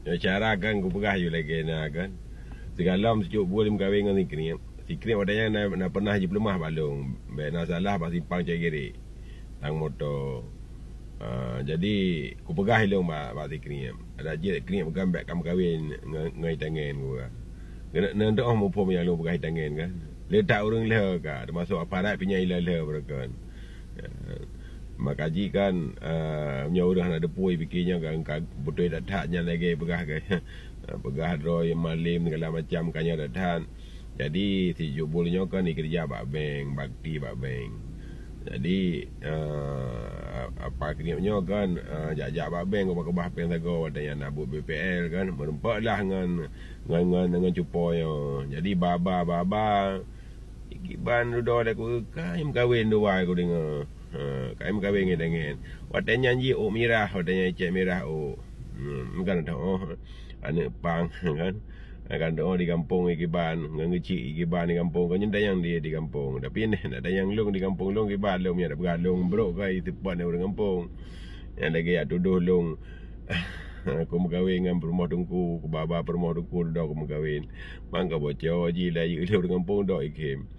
Cara kan ku pegah you lagi nak kan. Segalam sejuk boleh kahwin dengan si krim adanya nak pernah je pelemah balung. Baik nak salah pas simpang cari giri. Tang motor. Jadi ku pegah ilung ba si krim. Ada je krim bukan baik kamu kahwin ngai tangan ku. Kena ndak mau pom yang lu pegah tangan kan. Letak urang leh ka, termasuk aparat punya ilah leh berkan. Makaji kan punya orang nak depui fikirnya kan betul tak taknya lagi pegah ke. Pegah roy malim segala macam kannya datang. Jadi si jubulnya kan ni kerja bak bank, bakti bak bank. Jadi apa krimnya kan jak-jak bak bank ko kebah pen sago ada yang nak buat BPL kan merempaklah dengan cuponya. Jadi baba ikiban doa aku kaim kahwin doa aku dengar. Kaim kahwin dengan watanya ji merah watanya cek merah bukan dah anak pang kan akan doa di kampung ikiban ngecik ikiban di kampung kan yang dia di kampung tapi ni nak dayang long di kampung long ikiban long nya dak bergalung bro kai tepat orang kampung yang lagi ya tuduh long aku megawin dengan perumah tungku ku baba perumah tungku dak aku megawin mangga bocor ji lah you orang kampung dak ikim.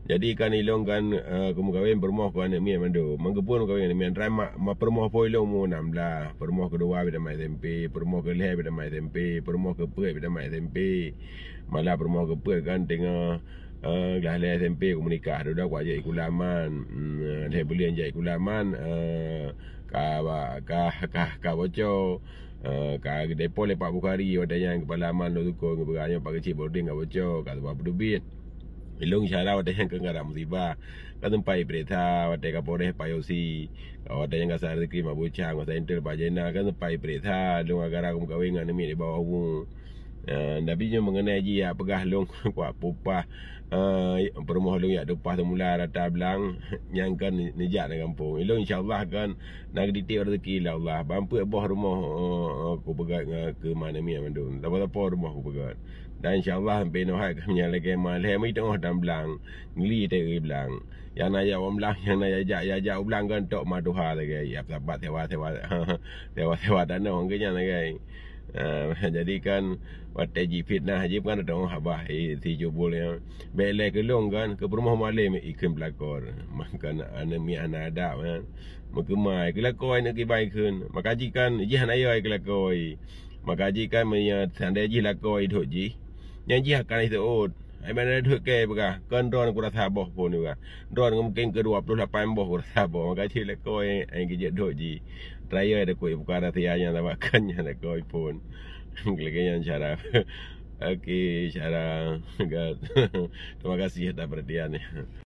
Jadi kan ilong kan aku megawin perumah ku anak mi mandu mangga pun megawin mi drama perumah po ilong mu 16 perumah kedua bida mai SMP perumah kelih bida mai SMP perumah kepet bida mai SMP malah perumah kepet kan tengah gelah SMP aku menikah dah aku ajak ikulaman dia boleh ajak ikulaman ka bocor ka depo lepak Bukhari wadanya kepala aman lo tukung beranya pak kecil boarding ka bocor ka sebab dubit ilung syara wadanya ke ngara musibah ka tempai berita wadai ka poreh payosi wadanya ka sar rezeki mabucang masa intel pak jena kan tempai berita long agara aku kahwin dengan mi di bawah umur. Nabinya mengenai ji ya pegah long kuat pupah perumah long ya dupah semula rata belang yang kan nejak dalam kampung ilong insyaallah kan nak ditik rezeki lah Allah bampu boh rumah aku pegat ke mana mi mandum apa rumah aku pegat dan insyaallah sampai noh hai kami lagi malai mi tengah dan belang ngeli teri belang yang nak ajak orang belang yang nak ajak belang kan tok maduha lagi ya sahabat sewa tanah orang kenyang lagi. Jadi kan watai fitnah haji kan ada orang habah si jubul yang belai ke long kan ke rumah malim ikan pelakor makan anak mi anak ada kan makemai kelakoi nak kibai kun makaji kan ji hanayai kelakoi makaji kan menya tandai ji lakoi duk ji yang ji akan itu ai mana duk ke begah kan ron ku rasa boh pun juga ron mungkin ke 28 boh ku rasa boh makaji lakoi ai ke duk ji raya ada koi bukan tianya tabakannya ada koi pun lagi cara okey cara terima kasih atas perhatiannya.